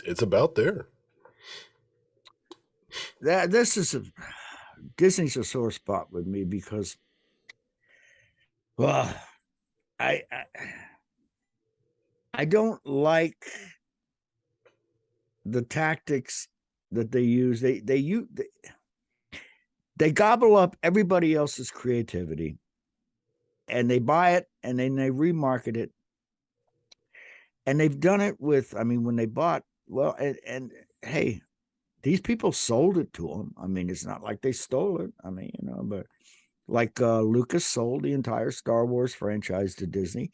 It's about there. This is Disney's a sore spot with me, because, well, I, I I don't like the tactics that they use. They gobble up everybody else's creativity, and they buy it, and then they remarket it. And they've done it with, I mean, when they bought, well, and hey, these people sold it to them. I mean, it's not like they stole it. I mean, but like Lucas sold the entire Star Wars franchise to Disney.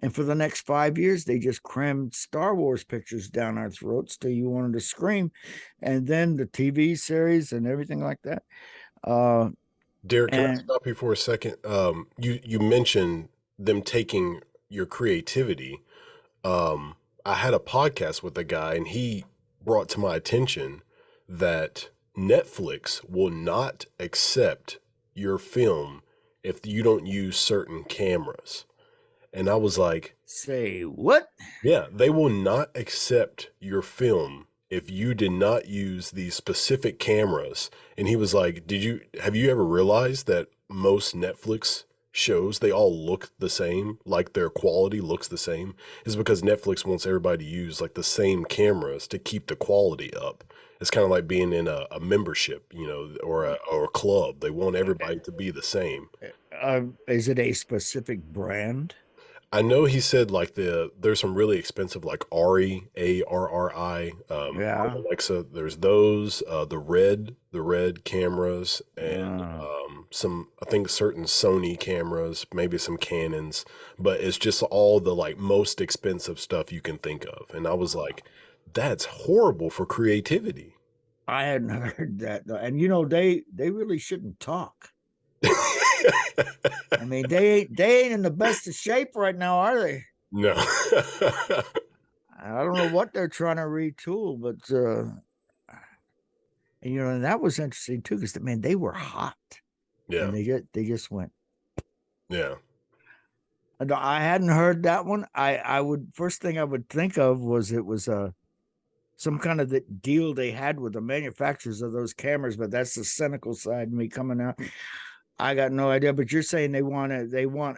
And for the next 5 years, they just crammed Star Wars pictures down our throats till you wanted to scream. And then the TV series and everything like that. Uh, Derek, can I and stop you for a second? You mentioned them taking your creativity. I had a podcast with a guy, and he brought to my attention that Netflix will not accept your film if you don't use certain cameras. And I was like, say, what? yeah, they will not accept your film if you did not use these specific cameras. And he was like, have you ever realized that most Netflix shows, they all look the same, like their quality looks the same? Is because Netflix wants everybody to use like the same cameras to keep the quality up. It's kind of like being in a membership, or a club. They want everybody to be the same. Is it a specific brand? I know he said like there's some really expensive like Ari, ARRI, Yeah. Alexa. There's those the red cameras, and Uh, some, I think, certain Sony cameras, maybe some Canons, but it's just all the like most expensive stuff you can think of. And I was like, that's horrible for creativity. I hadn't heard that. And they really shouldn't talk. I mean, they ain't in the best of shape right now, are they? No. I don't know what they're trying to retool, but and that was interesting too, because man, they were hot, Yeah. and they just went. Yeah. I hadn't heard that one. I would first thing I would think of was it was some kind of the deal they had with the manufacturers of those cameras, but that's the cynical side of me coming out. I got no idea, but you're saying they want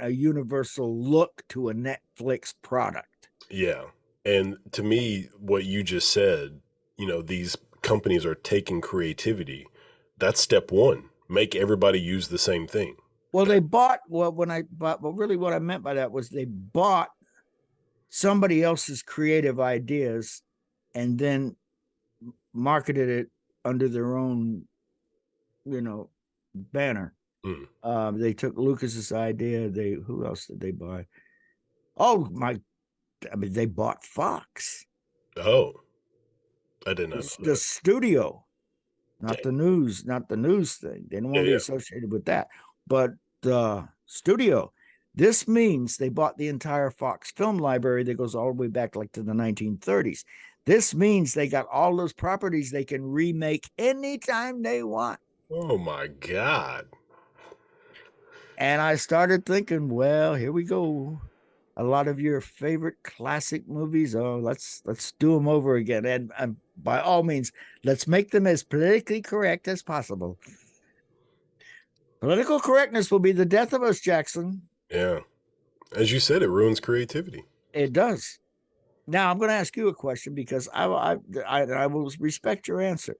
a universal look to a Netflix product. Yeah. And to me, what you just said, these companies are taking creativity. That's step one. Make everybody use the same thing. Well, they bought when I bought, but really what I meant by that was they bought somebody else's creative ideas and then marketed it under their own, banner. Mm. They took Lucas's idea. Who else did they buy? Oh my! I mean, they bought Fox, Oh, I did not know the that. studio, not Dang. the news thing. They don't Yeah, want to be yeah. associated with that, but the studio. This means they bought the entire Fox film library that goes all the way back like to the 1930s. This means they got all those properties they can remake anytime they want. Oh my God. And I started thinking, well, here we go. A lot of your favorite classic movies. Oh, let's do them over again. And by all means, let's make them as politically correct as possible. Political correctness will be the death of us, Jackson. Yeah. As you said, it ruins creativity. It does. Now I'm going to ask you a question because I will respect your answer.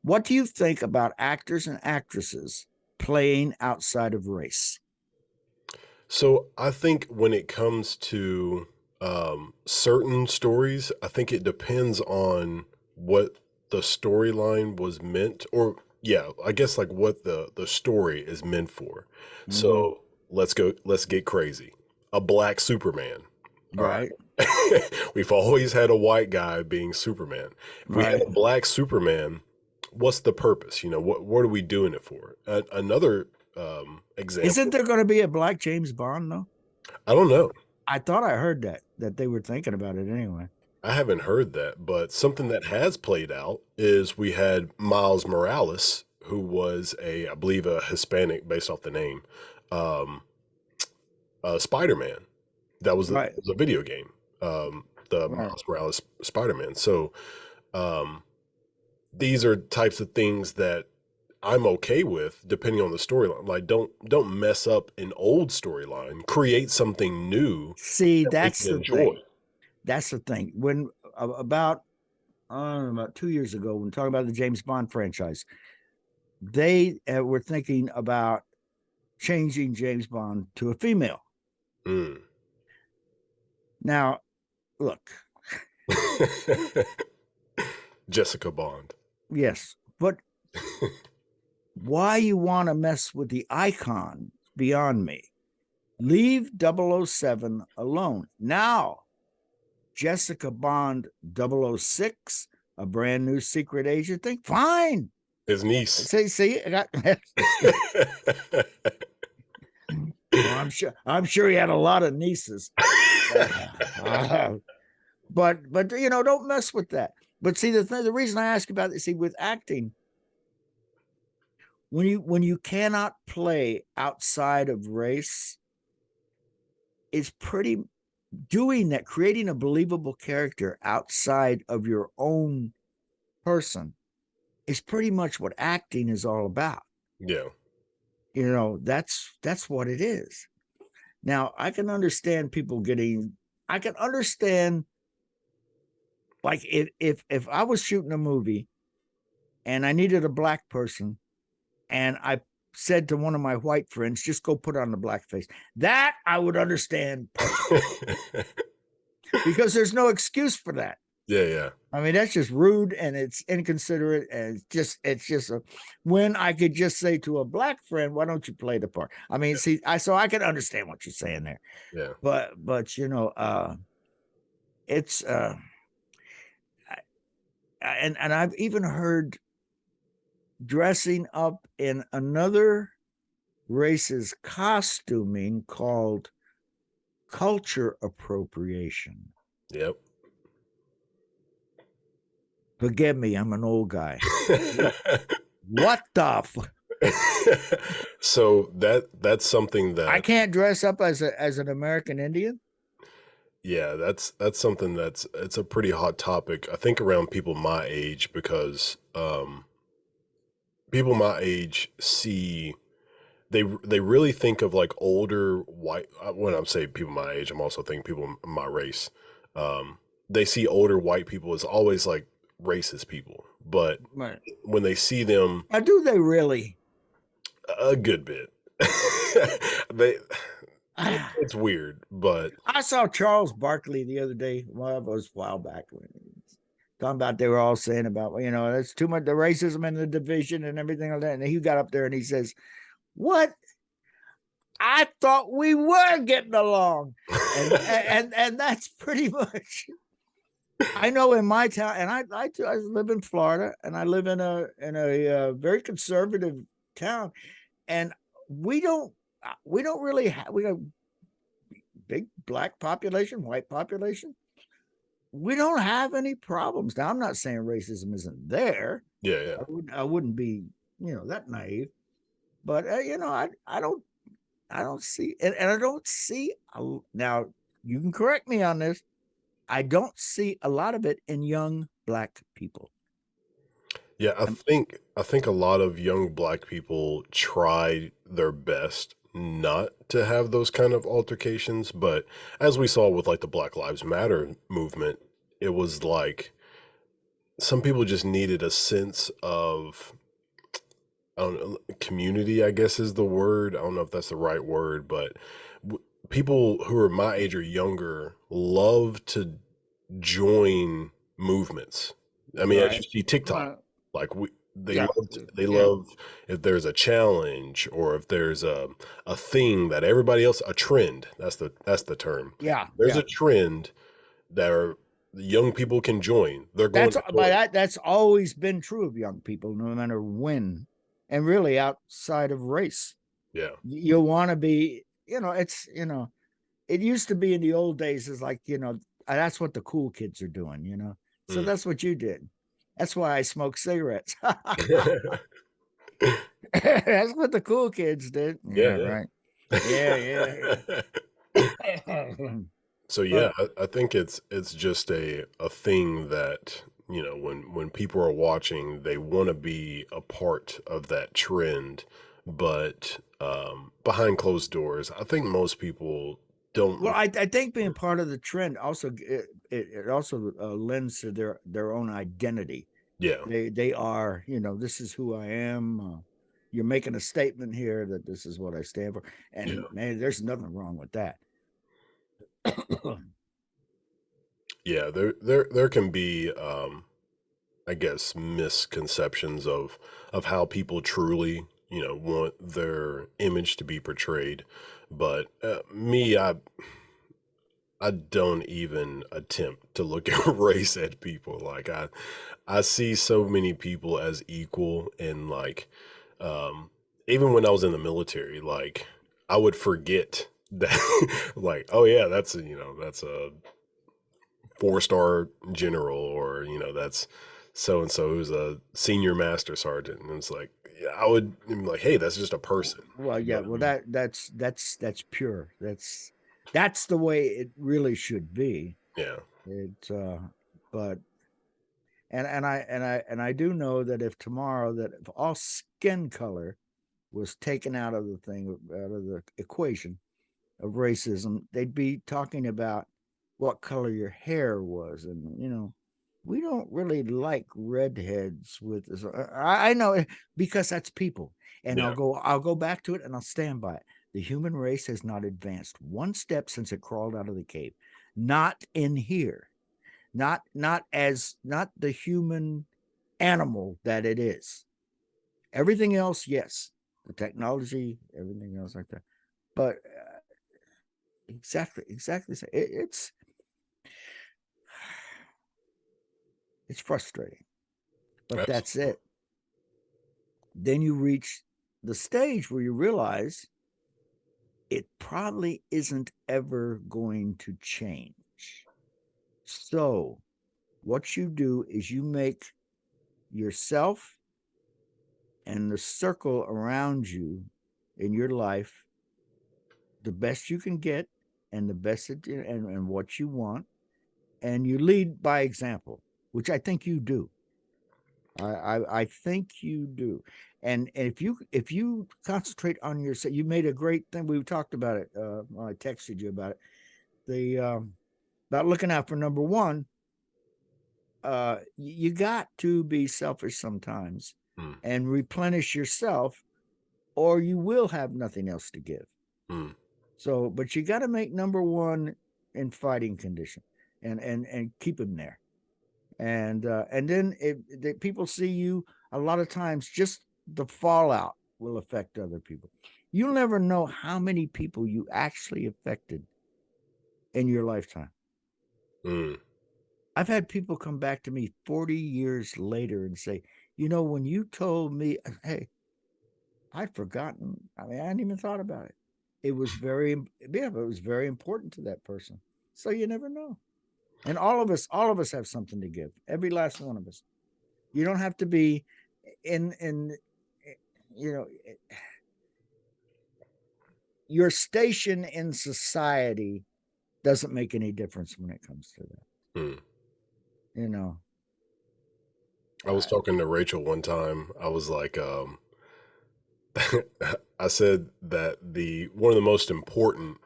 What do you think about actors and actresses playing outside of race? So I think when it comes to certain stories, I think it depends on what the storyline was meant, or yeah, I guess like what the story is meant for. Mm-hmm. So let's get crazy. A black Superman. All Right, right. We've always had a white guy being Superman. If we have right. a black Superman, what's the purpose? What are we doing it for? Another Isn't example. there going to be a black James Bond though? I don't know. I thought I heard that they were thinking about it anyway. I haven't heard that, but something that has played out is we had Miles Morales, who was I believe, a Hispanic based off the name, um, Spider-Man. That Right, was a video game, the right. Miles Morales Spider-Man. So um, these are types of things that I'm okay with, depending on the storyline. Like, don't mess up an old storyline. Create something new See, that we that's can the enjoy. thing. That's the thing. When about 2 years ago, when talking about the James Bond franchise, they were thinking about changing James Bond to a female. Mm. Now, look, Jessica Bond. yes, but why you want to mess with the icon beyond me? Leave 007 alone. Now, Jessica Bond 006, a brand new secret agent thing. Fine. His niece. See, I got. Well, I'm sure he had a lot of nieces. But don't mess with that. But see, the reason I ask about it, see, with acting, when you cannot play outside of race, it's pretty doing that, creating a believable character outside of your own person is pretty much what acting is all about. Yeah. That's what it is. Now, I can understand I can understand, like, if I was shooting a movie and I needed a black person and I said to one of my white friends, just go put on the blackface, that I would understand because there's no excuse for that. Yeah, yeah. I mean, that's just rude and it's inconsiderate, and it's just when I could just say to a black friend, why don't you play the part? I mean, see, I can understand what you're saying there, Yeah. but it's and I've even heard dressing up in another racist costuming called culture appropriation. Yep. Forgive me, I'm an old guy. What the So that's something I that, can't dress up as an American Indian? yeah, that's something that's it's a pretty hot topic, I think, around people my age, because people my age see, they really think of like older white, when I'm saying people my age, I'm also thinking people my race. They see older white people as always like racist people, but Right. when they see them, Now, do they really? a good bit, they I it's weird, but saw Charles Barkley the other day. Well, it was a while back. Talking about they were all saying about, that's too much the racism in the division and everything like that. And he got up there and he says, "What? I thought we were getting along." And that's pretty much. I know in my town, and I live in Florida, and I live in a very conservative town, and we don't we don't really have we have big black population, white population. We don't have any problems. Now, I'm not saying racism isn't there. yeah, yeah. I wouldn't be that naive, but I don't see, and I don't see now. You can correct me on this. I don't see a lot of it in young black people. Yeah, I think a lot of young black people try their best not to have those kind of altercations, but as we saw with like the Black Lives Matter movement, it was like some people just needed a sense of, I don't know, community, I guess is the word. I don't know if that's the right word, but people who are my age or younger love to join movements. I mean, as you Right. see TikTok, Right. like they Yeah. love they Yeah. love if there's a challenge or if there's a thing that everybody else, a trend. That's the term. Yeah. There's Yeah. a trend that young people can join. They're going That's to but join. that's always been true of young people, no matter when, and really outside of race. Yeah. You want to be, it's it used to be in the old days is like, that's what the cool kids are doing, so Mm. that's what you did. That's why I smoke cigarettes. That's what the cool kids did. Yeah, Yeah, right. Yeah, yeah. yeah. So But yeah, I think it's just a thing that, when people are watching, they want to be a part of that trend, but behind closed doors, I think most people well, don't. I think being part of the trend also it also lends to their own identity. Yeah, They are, this is who I am. You're making a statement here that this is what I stand for, yeah, and man, there's nothing wrong with that. yeah. There can be, I guess, misconceptions of how people truly, want their image to be portrayed, but I don't even attempt to look at race at people. Like I see so many people as equal, and like um even when I was in the military, like I would forget that like, oh yeah, that's a 4-star general, or that's so and so who's a senior master sergeant, and it's like, yeah, I would be like, hey, that's just a person. Well, You know yeah, what I well mean? that's pure. That's the way it really should be. Yeah. It but and I do know that if tomorrow that if all skin color was taken out of the thing, out of the equation of racism, they'd be talking about what color your hair was, and we don't really like redheads with this. I know because that's people, and Yeah. I'll go back to it, and I'll stand by it. The human race has not advanced one step since it crawled out of the cave. Not in here. Not the human animal that it is. Everything else, yes, the technology, everything else like that. But exactly. It's frustrating, but that's Absolutely. it. Then you reach. the stage where you realize it probably isn't ever going to change. So, what you do is you make yourself and the circle around you in your life the best you can get and the best and what you want, and you lead by example, which I think you do. I think you do. And if you concentrate on yourself, you made a great thing. We talked about it. I texted you about it. The about looking out for number one. You got to be selfish sometimes Mm. and replenish yourself, or you will have nothing else to give. Mm. So, but you got to make number one in fighting condition, and keep him there. And then people see you a lot of times. Just the fallout will affect other people. You'll never know how many people you actually affected in your lifetime. Mm. I've had people come back to me 40 years later and say, when you told me, hey, I'd forgotten. I mean, I hadn't even thought about it. It was but it was very important to that person. So you never know. And all of us have something to give. Every last one of us. You don't have to be in you know, your station in society doesn't make any difference when it comes to that. Mm. You know, I was talking to Rachel one time. I was like, I said that the one of the most important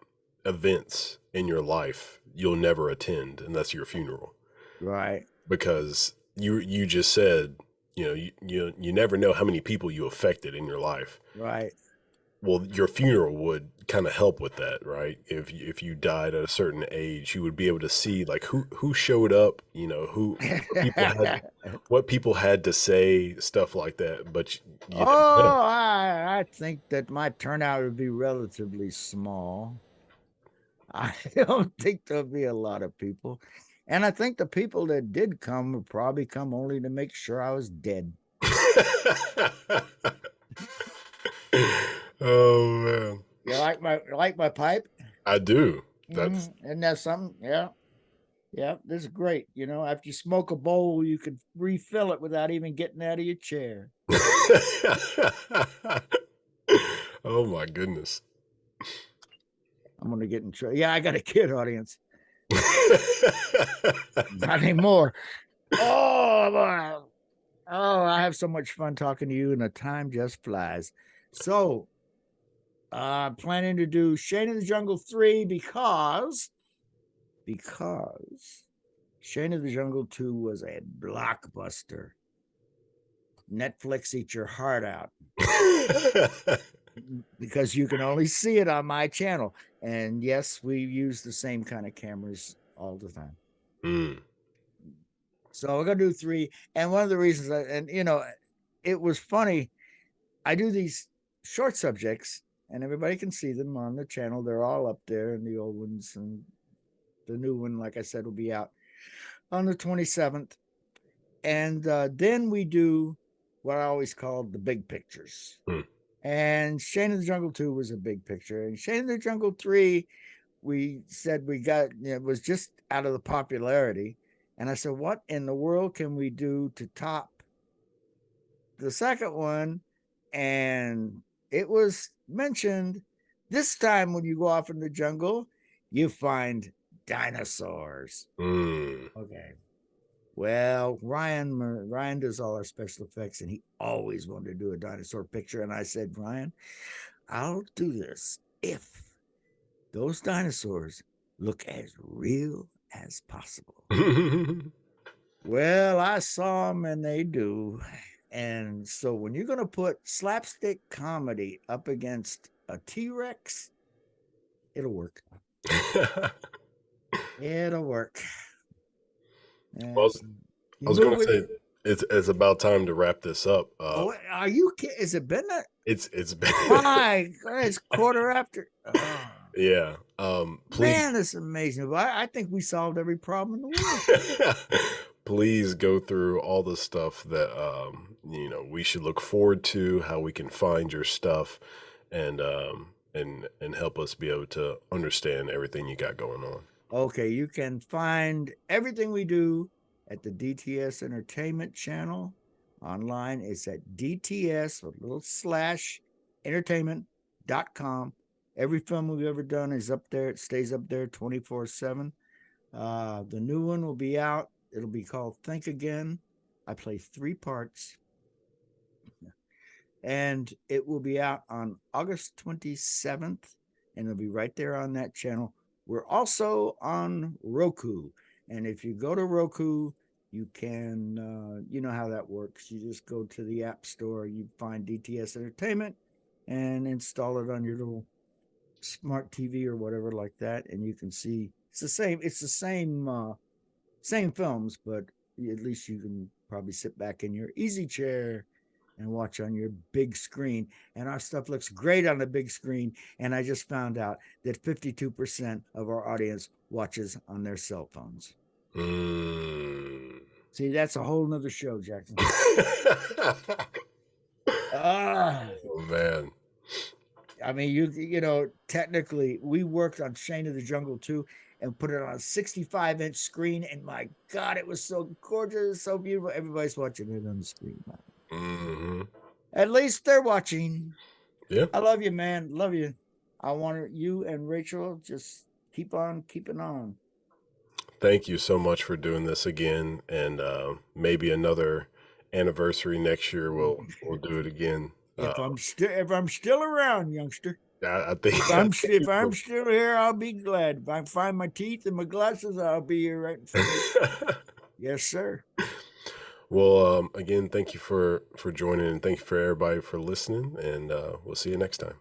events in your life you'll never attend, and that's your funeral. right, Because you just said, you never know how many people you affected in your life. right. Well, your funeral would kind of help with that, right? If you died at a certain age, you would be able to see like who showed up, who what people had what people had to say, stuff like that. But you never know. Oh, I think that my turnout would be relatively small. I don't think there'll be a lot of people. And I think the people that did come would probably come only to make sure I was dead. Oh man, You like my pipe? I do. That's Isn't that something? Yeah. Yeah, this is great. After you smoke a bowl, you could refill it without even getting out of your chair. oh my goodness. I'm gonna get in trouble. Yeah, I got a kid audience. Not anymore. Oh, boy. Oh, I have so much fun talking to you, and the time just flies. So, planning to do Shane of the Jungle 3 because Shane of the Jungle 2 was a blockbuster. Netflix eat your heart out because you can only see it on my channel. And yes, we use the same kind of cameras all the time. Mm. So we're gonna do 3. And one of the reasons, it was funny. I do these short subjects, and everybody can see them on the channel. They're all up there, and the old ones, and the new one, like I said, will be out on the 27th. And then we do what I always called the big pictures. Mm. And Shane of the Jungle 2 was a big picture. And Shane of the Jungle 3, we said it was just out of the popularity. And I said, what in the world can we do to top the second one? And it was mentioned this time when you go off in the jungle, you find dinosaurs. Mm. Okay. Well, Ryan does all our special effects, and he always wanted to do a dinosaur picture. And I said, Ryan, I'll do this if those dinosaurs look as real as possible. Well, I saw them, and they do. And so when you're going to put slapstick comedy up against a T-Rex, it'll work. It'll work. Well, And I you was move gonna it. say it's about time to wrap this up. Oh, are you kidding? Is it been that? It's been My God, it's quarter after. Oh, yeah. Please man, that's amazing. I think we solved every problem in the world. please go through all the stuff that we should look forward to, how we can find your stuff, and help us be able to understand everything you got going on. Okay, you can find everything we do at the DTS Entertainment channel online. It's at DTS with a little slash entertainment.com. Every film we've ever done is up there. It stays up there 24/7. The new one will be out. It'll be called Think Again. I play three parts, and it will be out on August 27th, and it'll be right there on that channel. We're also on Roku, and if you go to Roku, you can, you know how that works. You just go to the App Store, you find DTS Entertainment, and install it on your little smart TV or whatever like that, and you can see it's the same. It's the same films, but at least you can probably sit back in your easy chair and watch on your big screen. And our stuff looks great on the big screen. And I just found out that 52% of our audience watches on their cell phones. Mm. See, that's a whole nother show, Jackson. Ah, Oh man. I mean, technically, we worked on Shane of the Jungle too, and put it on a 65-inch screen. And my God, it was so gorgeous, so beautiful. Everybody's watching it on the screen. Hmm. At least they're watching. Yeah. I love you, man. Love you. I want you and Rachel just keep on keeping on. Thank you so much for doing this again, and maybe another anniversary next year. We'll do it again. If I'm still around, youngster. I think If I'm still here, I'll be glad. If I find my teeth and my glasses, I'll be here right in front of you. Yes, sir. Well, again, thank you for joining, and thank you for everybody for listening, and we'll see you next time.